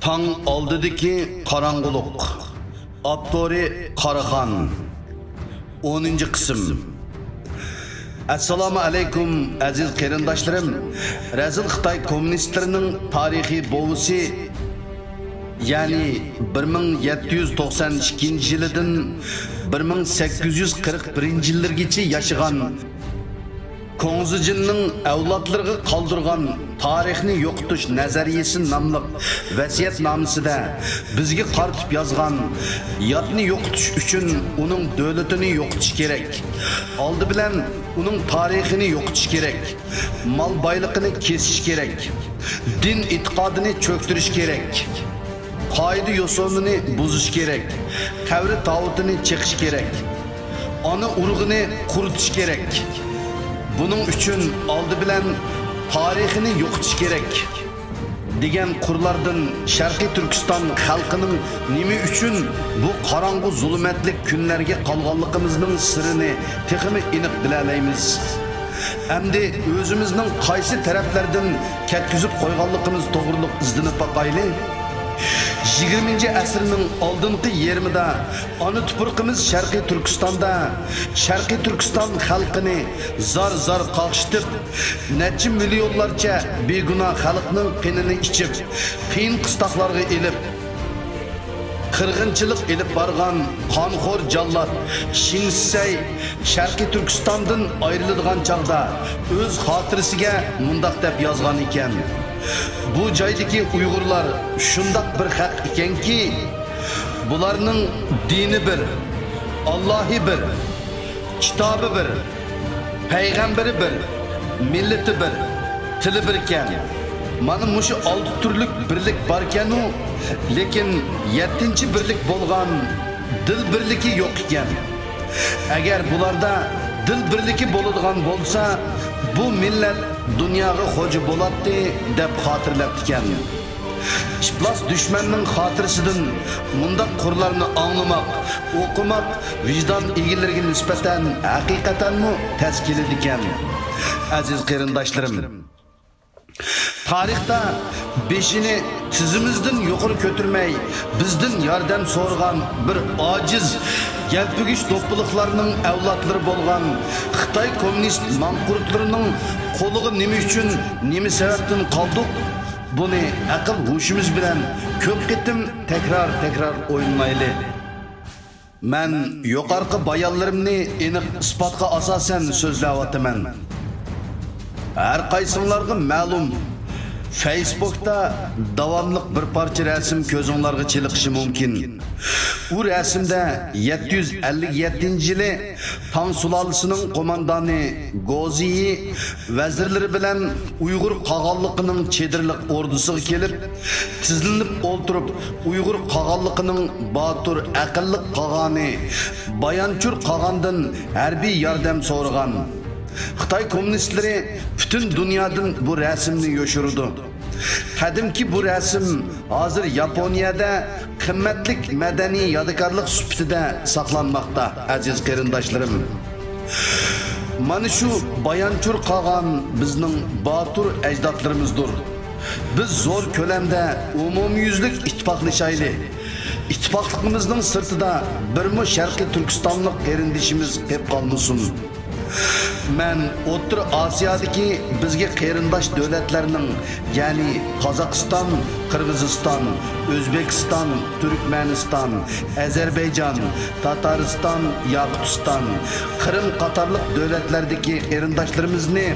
Tang oldidagi qorong'ulik. Avtori Qaraxon. 10-qism. Assalomu alaykum aziz qarindoshlarim. Razil Xitoy kommunistlarining tarixiy bovusi, ya'ni 1792-yildan 1841-yillargacha yashagan Konzijinning avlodlariga qoldirgan tarixni yo'qotish nazariyasi nomli vasiyatnomasida bizga qaratib yozgan yodni yo'qotish uchun uning davlatini yo'qotish kerak. Oldi bilan uning tarixini yo'qotish kerak. Mal boyligini kesish kerak. Din e'tiqodini cho'ktirish kerak. Qoida yo'sinini buzish kerak. Qabri tavutini cheqish kerak. Ona urug'ini quritish kerak. Bunun üçün oldi bilan tarixini yo'qotish kerak degan qurlardan Sharqiy Turkiston xalqining nima uchun bu qorong'u zulmatli kunlarga qolganligimizning sirini texmi aniq bilalaymiz. Endi o'zimizning qaysi taraflardan ketkizib qo'yganligimiz to'g'riliq izlanib boqayli. 20-asrning oldingi yermida ana tuproqimiz Sharqiy Turkiston xalqini zar qaqshitib, necha milyonlarcha begunoh xalqning qinini ichib, qiyin qistoqlarga elib, qirg'inchilik elib borgan qonxo'r jallod Shinsay Sharqiy Turkistondan ayriladigan chaqda o'z xotirasiga mundaq deb yozgan ekan. Bu joydagi Uyg'urlar shundoq bir haq ekanki, bularning dini bir, Allohi bir, kitobi bir, payg'ambari bir, millati bir, tili bir ekan. Mana mushu 6 turlik birlik bor ekan-u, lekin 7-chi birlik bo'lgan dil birligi yo'q ekan. Agar bularda dil birligi bo'ladigan bo'lsa, bu millat dunyoga xo'ja bo'ladi deb xotirlab ekan. Ishplas dushmanning xotirasidan mundaq qurlarni anglamoq, o'qimoq vijdon egilariga nisbatan haqiqatanmi tashkil ekan. Aziz qarindoshlarim, tarixda beshini tizimizdan yuqori ko'tarmay, bizdan yordam so'ragan bir ojiz yalpigish to'piliqlarning avlodlari bo'lgan Xitoy kommunist manqurtlarining qo'liga nima uchun, nima sababdan qoldik? Buni aql hushimiz bilan ko'p qitim takror o'ylayli. Men yuqorqi bayonlarimni aniq isbotga asosan so'zlayapman. Her qaysinglarga ma'lum, Facebook'ta davamlıq bir parça resim gözünlarga çeliqishi mumkin. U resimde 757-yili Tang sulolasining qo'mondoni Goziyi vazirlari bilan Uyg'ur qog'onligining chedirliq ordusiga kelib, tizilib o'ltirib, Uyg'ur qog'onligining botur aqlli qog'oni Bayanchur qog'ondan harbiy yordam so'ragan. Xitoy kommunistleri bütün dünyadan bu resimni yoshirdi. Qadimki bu resim hozir Yaponiyada qimmatli madaniy yodikorlik sifatida saqlanmoqda, aziz qarindoshlarim. Mana shu Bayanchur qog'on bizning botur ajdodlarimizdir. Biz zo'r ko'lamda umumyuzlik ittifoqlashayli. İttifaqligimizning sirtida birmi Sharqiy Turkistonlik qarindishimiz qolib qolmasin. Men O'rta Osiyodagi bizga qarindosh davlatlarning, ya'ni Qozog'iston, Qirg'iziston, O'zbekiston, Turkmaniston, Ozarbayjon, Tatariston, Yoqutiston, Qrim qatorliq davlatlardagi qarindoshlarimizni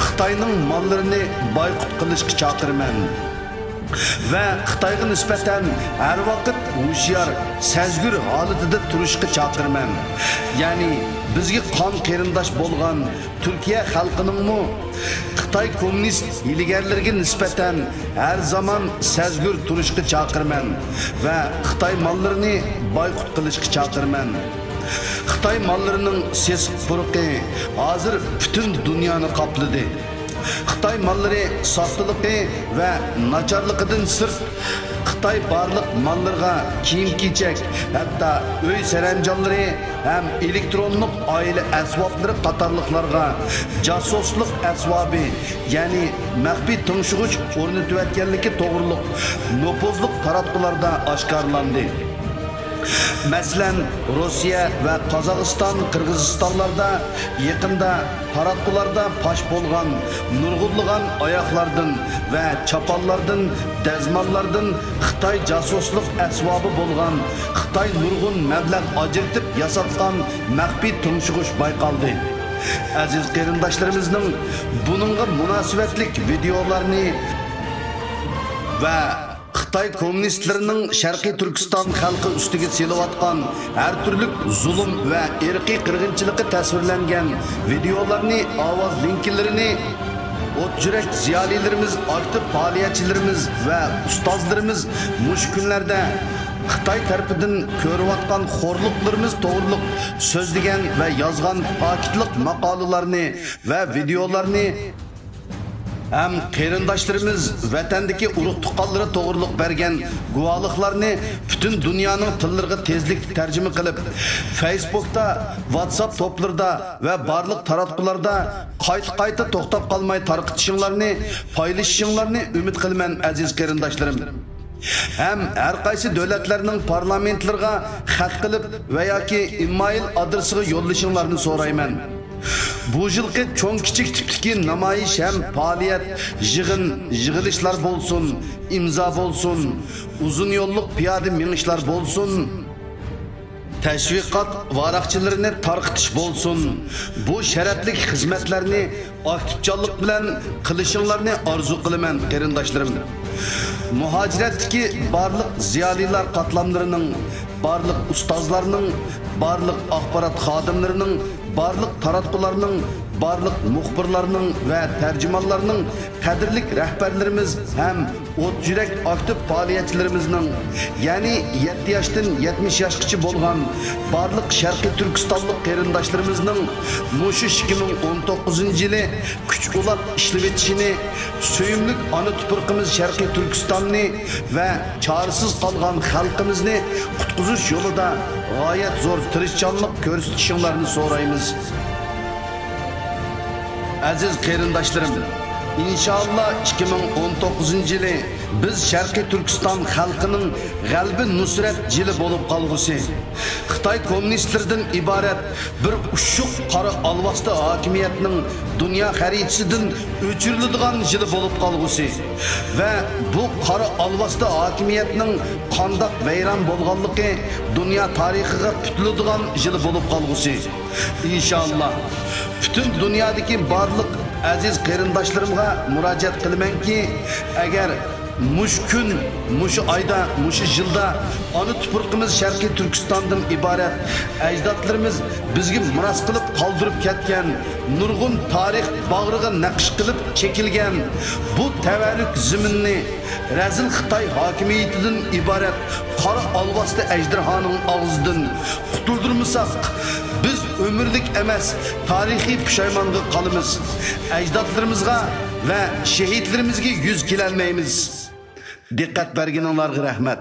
Xitoyning mollarini boyqut qilishga chaqiraman. Ve Xitoyga nisbatan her vaqt hushyor, sezgir holatida turishga chaqiraman. Ya'ni bizga qon qarindosh bo'lgan Turkiya xalqining Xitoy kommunist ilgarilarga nisbatan her zaman sezgir turishga chaqiraman ve Xitoy mollarini boyqut qilishga chaqiraman. Xitoy mollarining ses puruqi hozir bütün dunyoni qopladi. Xitoy mollari soxtaligi ve nacharligidan sirt Xitoy barliq mallarga kiyim-kechak, hatto uy saranjonlari ham elektronlik oila asboblari qatorliqlarga jasuslik asbobi, ya'ni maxfiy tumshug'ich o'rnatayotganligi to'g'riliq nopozliq taratqularda oshkorlandi. Masalan, Rossiya va Qozog'iston, Qirg'izistonlarda yaqinda taratqularda pash bo'lgan nurg'unlagan oyoqlardan va chapallardan, dazmollardan Xitoy jasuslik asbobi bo'lgan Xitoy nurg'un mablag' ajratib yasatgan maxfiy tumshug'ich bayqaldi. Aziz qarindoshlarimizning buningga munosabatlik videolarni va Xitoy kommunistlarining Sharqiy Turkiston xalqi ustiga selayotgan har turli zulm va irqiy qirg'inchiligi tasvirlangan videolarni, ovoz linklarini o't yurak ziyolilarimiz, aktiv faoliyatchilarimiz va ustozlarimiz mush kunlarda Xitoy tarafidan ko'rayotgan xo'rliqlarimiz to'g'riliq so'zlagan va yozgan paketlik maqolalarni va videolarni ham qarindoshlarimiz vatandagi urug' tuqqanlari to'g'riliq bergan guvohliklarni butun dunyoning tillariga tezlikda tarjima qilib, Facebookda, WhatsApp to'plarida va barliq taratqularda qayta to'xtab qolmay tarqatishinglarni, paylaşishinglarni umid qilaman aziz qarindoshlarim. Hem her qaysi davlatlarning parlamentlarga xat qilib va yoki email adresiga yo'llashinglarni so'rayman. Bu yılki çoğun kiçik tipdeki namoyish hem faoliyat, yig'ilishlar bo'lsin, imzo bo'lsin, uzun yo'lliq piyoda minishlar bo'lsin, tashviqot varaqchilarini tarqitish bo'lsin. Bu sharafli xizmatlarni aktivchanlik bilan qilishinglarni orzu qilaman qarindoshlarim. Muhojiratdagi barliq ziyolilar qatlamlarining, barliq ustozlarning, barliq axborot xodimlarining, barliq taratqularning, barliq muxbirlarning va tarjimonlarning qadrlik rahbarlarimiz ham o't yurak aktiv faoliyatchilarimizning, ya'ni 7 yoshdan 70 yoshgacha bo'lgan barliq Sharqiy Turkistonlik qarindoshlarimizning mushu 2019-yili kuch ulab ishlab etishini, suyimlik ona tuproqimiz Sharqiy Turkistonni va chorasiz qolgan xalqimizni qutqizish yo'lida g'oyat zo'r tirishchanlik ko'rsatishinglarni so'raymiz. Aziz qarindoshlarim, inshaalloh 2019-yili biz Sharqiy Turkiston xalqining g'albi nusrat yili bo'lib qolgusi, Xitoy kommunistlaridan iborat bir ushuq qora alvasti hokimiyatning dunyo xaritasidan o'chiriladigan yili bo'lib qolgusi va bu qora alvasti hokimiyatning qandoq vayron bo'lganligi dunyo tarixiga tutiladigan yili bo'lib qolgusi. İnşallah bütün dünyadaki barliq aziz qarindoshlarimga murojaat qilamanki, agar mush kun, mush oyda, mush yilda ona tuproqimiz Sharqiy Turkistondan iborat ajdodlarimiz bizga miros qilib qoldirib ketgan nurg'un tarix bag'riga naqsh qilib chekilgan bu tavarruk zaminni razil Xitoy hokimiyatidan iborat qora alvasti ejderhaning og'zidan qutuldirmasak, biz ömürlük emas, tarihi pushaymonga qolamiz. Ajdodlarimizga va shahidlarimizga yuz kelolmaymiz. Diqqat berganinglarga rahmat.